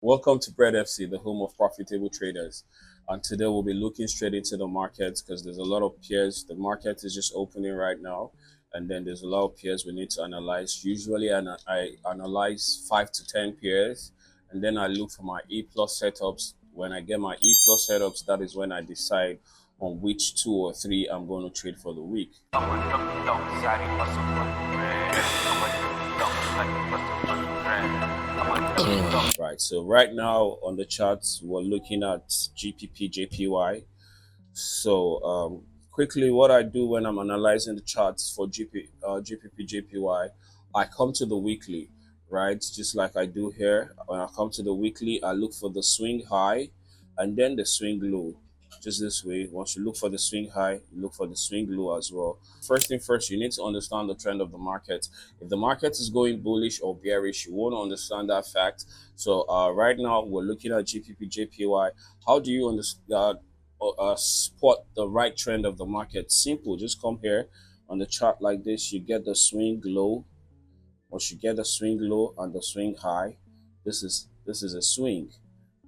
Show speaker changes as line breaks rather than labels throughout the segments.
Welcome to Bread FC, the home of profitable traders. And today we'll be looking straight into the markets because there's a lot of pairs. The market is just opening right now, and then there's a lot of pairs we need to analyze. Usually, I analyze 5 to 10 pairs, and then I look for my E plus setups. When I get my E plus setups, that is when I decide on which 2 or 3 I'm going to trade for the week. Right, so right now on the charts, we're looking at GPP, JPY. So quickly, what I do when I'm analyzing the charts for GPP, JPY, I come to the weekly, right? Just like I do here. When I come to the weekly, I look for the swing high and then the swing low. Just this way. Once you look for the swing high, you look for the swing low as well. First thing first, you need to understand the trend of the market. If the market is going bullish or bearish, you want to understand that fact. So right now, we're looking at GPP, JPY. How do you understand? Spot the right trend of the market? Simple. Just come here on the chart like this. You get the swing low. Once you get the swing low and the swing high, this is a swing.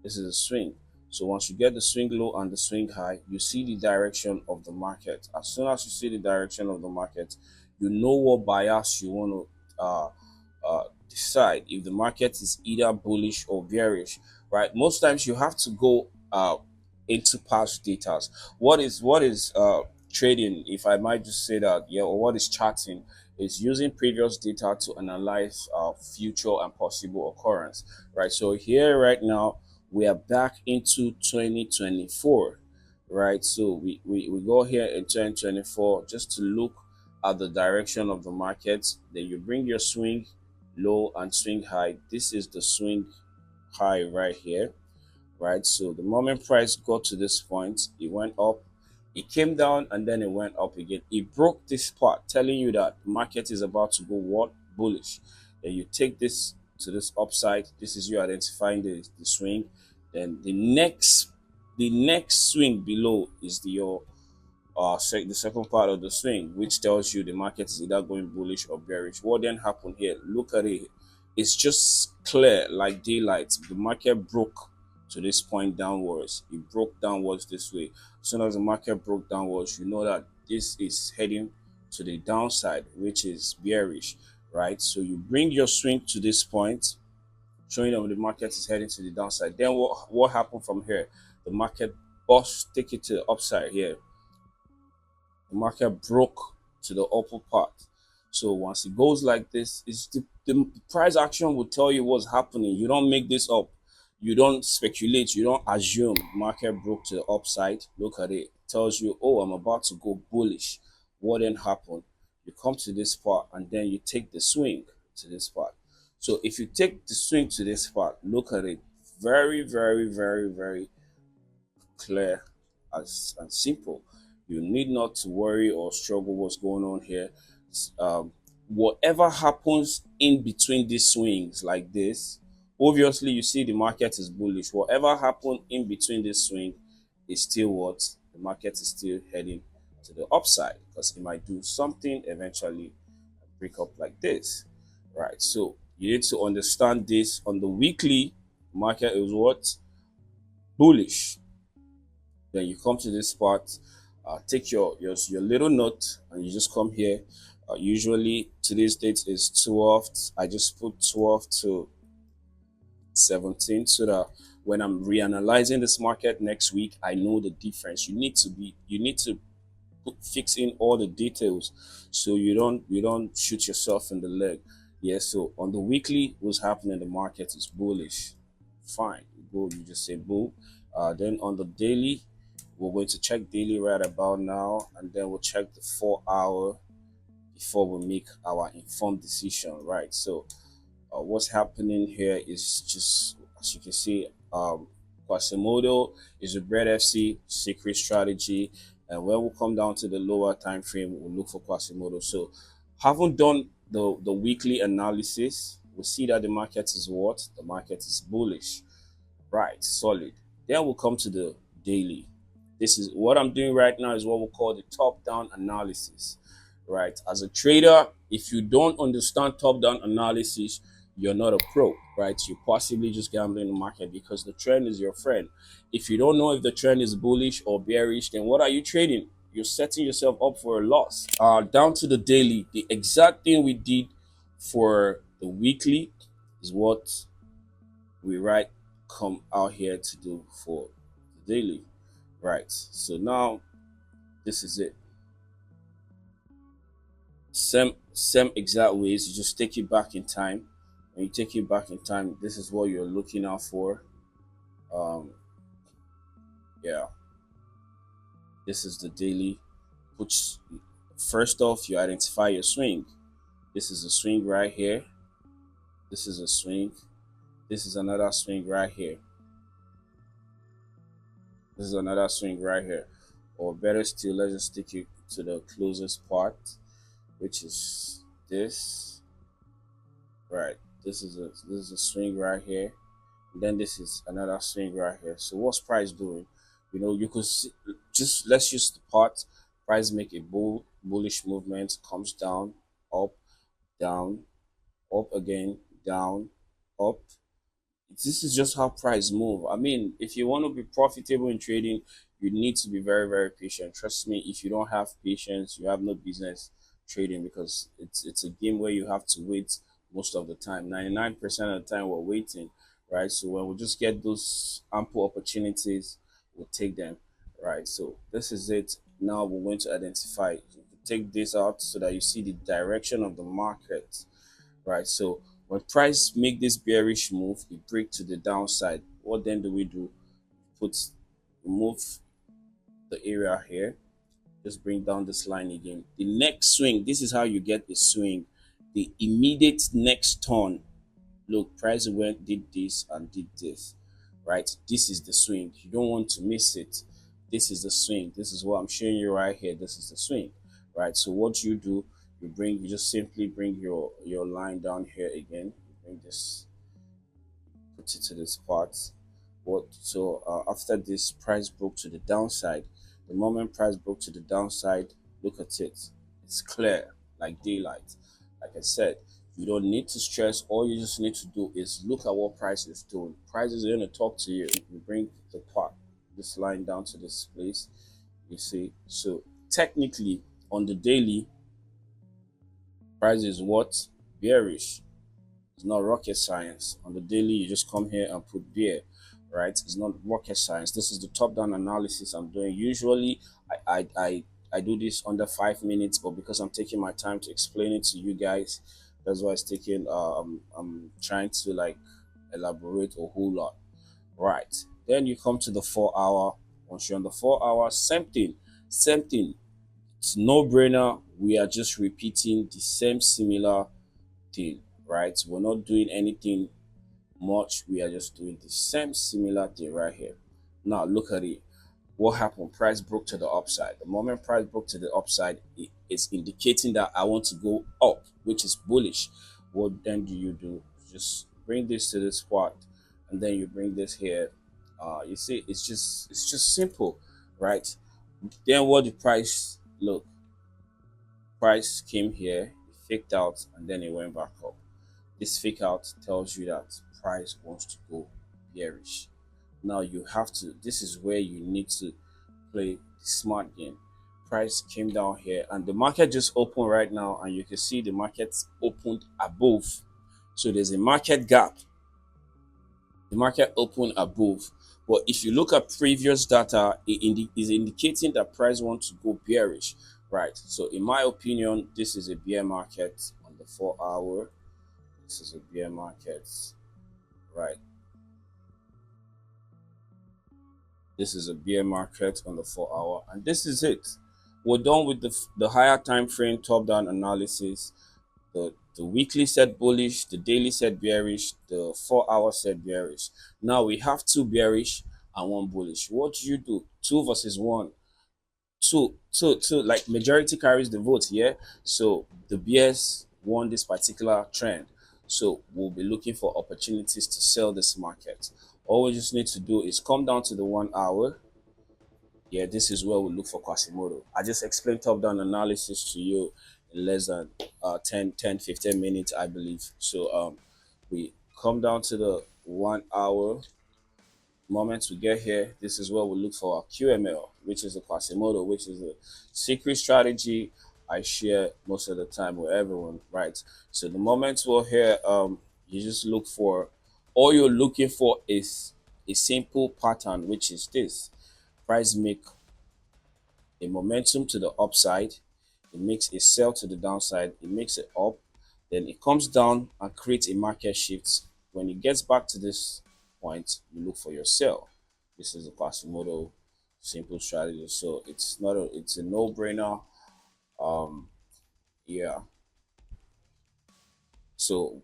This is a swing. So once you get the swing low and the swing high, you see the direction of the market. As soon as you see the direction of the market, you know what bias you want to decide if the market is either bullish or bearish, right? Most times you have to go into past data. What is trading, if I might just say that, yeah, or what is charting is using previous data to analyze future and possible occurrence, right? So here right now we are back into 2024, right? So we go here in 2024 just to look at the direction of the market. Then you bring your swing low and swing high. This is the swing high right here, right? So the moment price got to this point, it went up, it came down, and then it went up again. It broke this part, telling you that the market is about to go what? Bullish. Then you take this to this upside. This is you identifying the swing. Then the next swing below is the second part of the swing, which tells you the market is either going bullish or bearish. What then happened here? Look at it. It's just clear like daylight. The market broke to this point downwards. It broke downwards this way. As soon as the market broke downwards, you know that this is heading to the downside, which is bearish, right? So you bring your swing to this point, showing that the market is heading to the downside. Then what happened from here? The market take it to the upside here. The market broke to the upper part. So once it goes like this, the price action will tell you what's happening. You don't make this up. You don't speculate. You don't assume. Market broke to the upside. Look at it. It tells you, oh, I'm about to go bullish. What then happened? You come to this part and then you take the swing to this part. So if you take the swing to this part, look at it. Very, very, very, very clear and simple. You need not to worry or struggle what's going on here. Whatever happens in between these swings like this, obviously you see the market is bullish. Whatever happened in between this swing is still what? The market is still heading to the upside because it might do something eventually break up like this, right? So you need to understand this. On the weekly, market is what? Bullish. Then you come to this spot, take your little note, and you just come here. Usually today's date is 12th. I just put 12 to 17 so that when I'm reanalyzing this market next week, I know the difference. You need to fix in all the details so you don't shoot yourself in the leg. Yeah, so on the weekly, what's happening in the market is bullish. Fine. You just say bull. Then on the daily, we're going to check daily right about now, and then we'll check the 4 hour before we make our informed decision, right? So what's happening here is just, as you can see, Quasimodo is a Bread FC secret strategy, and when we come down to the lower time frame, we'll look for Quasimodo. So having done the weekly analysis, we see that the market is what? The market is bullish, right? Solid. Then we'll come to the daily. This is what I'm doing right now, is what we call the top-down analysis, right? As a trader, if you don't understand top-down analysis, you're not a pro, right? You're possibly just gambling the market because the trend is your friend. If you don't know if the trend is bullish or bearish, then what are you trading? You're setting yourself up for a loss. Down to the daily, the exact thing we did for the weekly is what we right come out here to do for the daily, right? So now this is it. Same exact ways. You just take it back in time. When you take it back in time, this is what you're looking out for. Um, yeah, this is the daily. Which first off, you identify your swing. This is a swing right here. This is a swing. This is another swing right here. This is another swing right here. Or better still, let's just take it to the closest part, which is this. Right. This is a swing right here. And then this is another swing right here. So what's price doing? You could see, just let's use the part. Price make a bullish movement, comes down, up, down, up again, down, up. This is just how price move. I mean, if you want to be profitable in trading, you need to be very, very patient. Trust me, if you don't have patience, you have no business trading because it's a game where you have to wait most of the time. 99% of the time we're waiting, right? So when we just get those ample opportunities, we'll take them, right? So this is it. Now we're going to identify. Take this out so that you see the direction of the market, right? So when price make this bearish move, it break to the downside. What then do we do? Put Move the area here. Just bring down this line again. The next swing, this is how you get the swing. The immediate next turn. Look, price went, did this and did this, right? This is the swing. You don't want to miss it. This is the swing. This is what I'm showing you right here. This is the swing, right? So what you do, you just simply bring your line down here again. Bring this, put it to this part. After this, price broke to the downside. The moment price broke to the downside, look at it. It's clear like daylight. Like I said, you don't need to stress. All you just need to do is look at what price is doing. Price is going to talk to you. You bring the part, this line down to this place. You see, so technically on the daily, price is what? Bearish. It's not rocket science. On the daily, you just come here and put bear, right? It's not rocket science. This is the top-down analysis I'm doing. Usually, I do this under 5 minutes, but because I'm taking my time to explain it to you guys, that's why it's taking. I'm trying to like elaborate a whole lot, right? Then you come to the 4 hour. Once you're on the 4 hour, same thing. It's no brainer. We are just repeating the same similar thing, right? We're not doing anything much. We are just doing the same similar thing right here. Now look at it. What happened? Price broke to the upside. The moment price broke to the upside, it's indicating that I want to go up, which is bullish. What then do? You just bring this to this spot, and then you bring this here. You see, it's just simple, right? Then what the price look? Price came here, it faked out, and then it went back up. This fake out tells you that price wants to go bearish. Now you have to, this is where you need to play the smart game. Price came down here and the market just opened right now, and you can see the market opened above. So there's a market gap. The market opened above. But if you look at previous data, it is indicating that price wants to go bearish, right? So in my opinion, this is a bear market on the 4 hour. This is a bear market, right? This is a bear market on the 4 hour, and this is it. We're done with the higher time frame top down analysis. The weekly said bullish, the daily said bearish, the 4 hour said bearish. Now we have two bearish and one bullish. What do you do? Two versus one. Two. Like majority carries the vote, yeah. So the bears won this particular trend. So we'll be looking for opportunities to sell this market. All we just need to do is come down to the 1 hour. Yeah, this is where we look for Quasimodo. I just explained top-down analysis to you in less than 10, 15 minutes, I believe. So We come down to the 1 hour. Moment we get here, this is where we look for our QML, which is a Quasimodo, which is a secret strategy I share most of the time with everyone, right? So the moment we're here, you just look for, all you're looking for is a simple pattern, which is this: price make a momentum to the upside, it makes a sell to the downside, it makes it up, then it comes down and creates a market shift. When it gets back to this point, you look for your sell. This is a Quasimodo simple strategy. So it's a no-brainer. Um yeah. So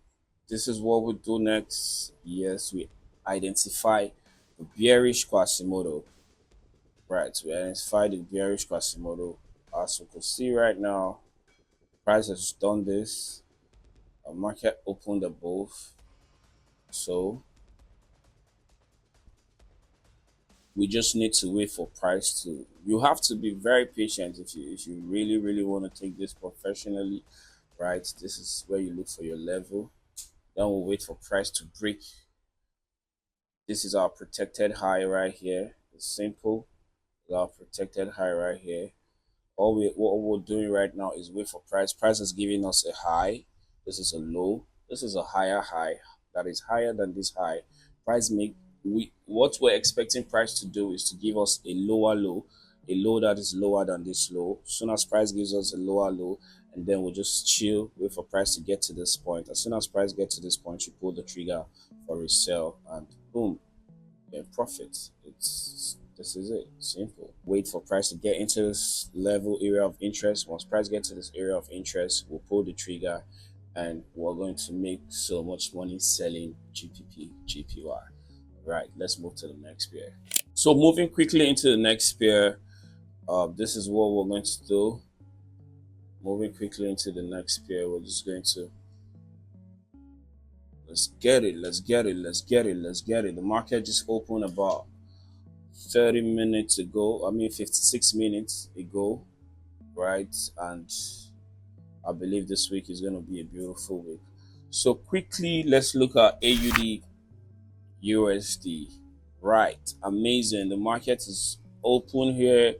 this is what we do next. Yes, we identify the bearish Quasimodo. Right, we identify the bearish Quasimodo. As we can see right now, price has done this. A market opened above, so we just need to wait for price to. You have to be very patient if you really want to take this professionally, right? This is where you look for your level. Then we'll wait for price to break. This is our protected high right here. It's simple. Our protected high right here. What we're doing right now is wait for price. Price is giving us a high. This is a low. This is a higher high that is higher than this high. Price make we what we're expecting price to do is to give us a lower low, a low that is lower than this low. As soon as price gives us a lower low, and then we'll just chill, wait for price to get to this point. As soon as price gets to this point, you pull the trigger for a sell, and boom, profit. It's This is it. Simple. Wait for price to get into this level area of interest. Once price gets to this area of interest, we'll pull the trigger, and we're going to make so much money selling GPP, JPY. Right. Let's move to the next pair. So moving quickly into the next pair, this is what we're going to do. Moving quickly into the next pair, we're just going to let's get it. Let's get it. Let's get it. Let's get it. The market just opened about 30 minutes ago, 56 minutes ago, right? And I believe this week is going to be a beautiful week. So quickly, let's look at AUD USD. Right, amazing. The market is open here,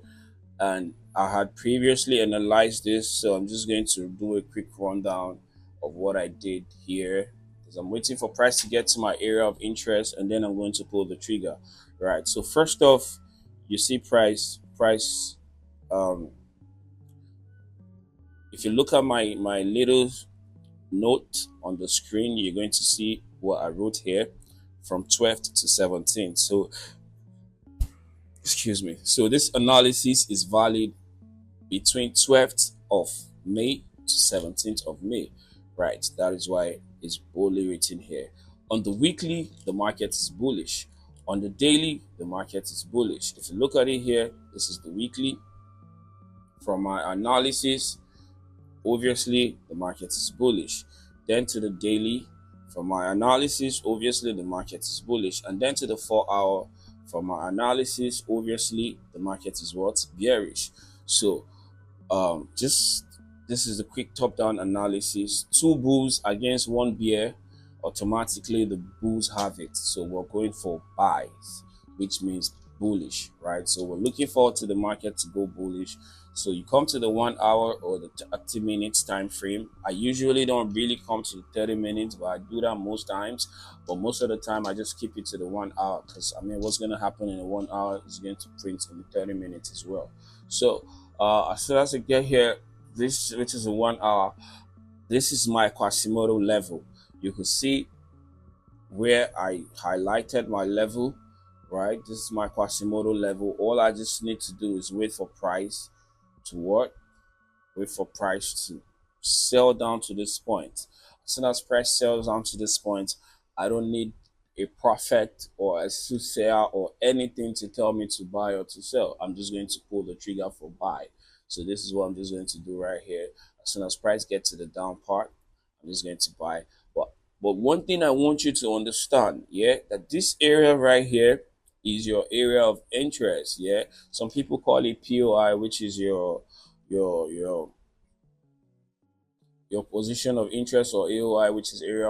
and I had previously analyzed this, so I'm just going to do a quick rundown of what I did here, because I'm waiting for price to get to my area of interest, and then I'm going to pull the trigger. Right, so first off, you see price. um if you look at my little note on the screen, you're going to see what I wrote here from 12th to 17th. So excuse me, so this analysis is valid between 12th of May to 17th of May, right? That is why it's boldly written here. On the weekly, the market is bullish. On the daily, the market is bullish. If you look at it here, this is the weekly. From my analysis, obviously the market is bullish. Then to the daily, from my analysis, obviously the market is bullish. And then to the 4 hour, from my analysis, obviously the market is what? Bearish. So just this is a quick top-down analysis. Two bulls against one bear, automatically the bulls have it. So we're going for buys, which means bullish, right? So we're looking forward to the market to go bullish. So you come to the 1 hour or the 30 minutes time frame. I usually don't really come to 30 minutes, but I do that most times. But most of the time I just keep it to the 1 hour, because what's going to happen in the 1 hour is going to print in the 30 minutes as well. So as soon as I get here, this which is a 1 hour, this is my Quasimodo level. You can see where I highlighted my level, right? This is my Quasimodo level. All I just need to do is wait for price to what? Wait for price to sell down to this point. As soon as price sells down to this point, I don't need a prophet or a soothsayer or anything to tell me to buy or to sell. I'm just going to pull the trigger for buy. So this is what I'm just going to do right here. As soon as price gets to the down part, I'm just going to buy. But one thing I want you to understand, yeah, that this area right here is your area of interest. Yeah, some people call it POI, which is your your position of interest, or AOI, which is area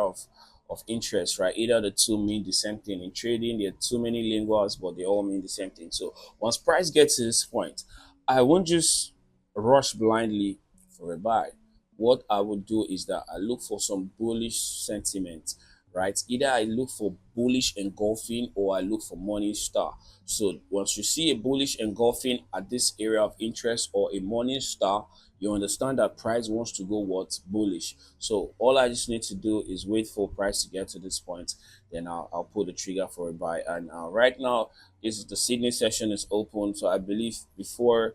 of interest, right? Either the two mean the same thing. In trading, there are too many linguals, but they all mean the same thing. So once price gets to this point, I won't just rush blindly for a buy. What I would do is that I look for some bullish sentiment, right? Either I look for bullish engulfing or I look for morning star. So once you see a bullish engulfing at this area of interest or a morning star, you understand that price wants to go what? Bullish. So all I just need to do is wait for price to get to this point. Then I'll pull the trigger for a buy. And right now, this is the Sydney session is open. So I believe before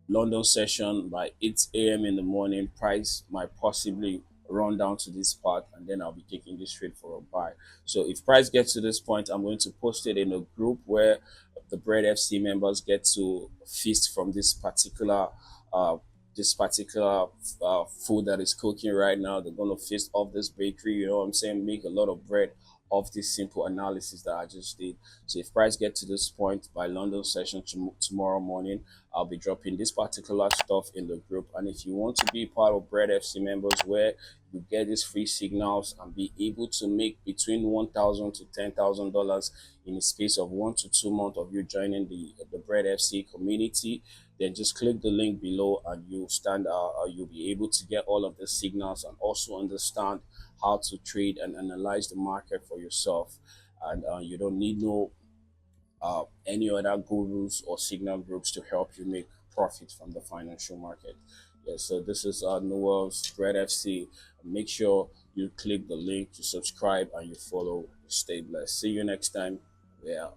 London session by 8 a.m. in the morning, price might possibly run down to this part, and then I'll be taking this trade for a buy. So if price gets to this point, I'm going to post it in a group where the Bread FC members get to feast from uh, this particular food that is cooking right now. They're going to feast off this bakery, you know what I'm saying, make a lot of bread of this simple analysis that I just did. So if price get to this point by London session tomorrow morning, I'll be dropping this particular stuff in the group. And if you want to be part of Bread FC members where you get these free signals and be able to make between $1,000 to $10,000 in a space of 1 to 2 months of you joining the Bread FC community, then just click the link below and you'll be able to get all of the signals and also understand how to trade and analyze the market for yourself. And you don't need no any other gurus or signal groups to help you make profit from the financial market. Yeah, so this is Noel's Bread FC. Make sure you click the link to subscribe and you follow. Stay blessed. See you next time. Yeah.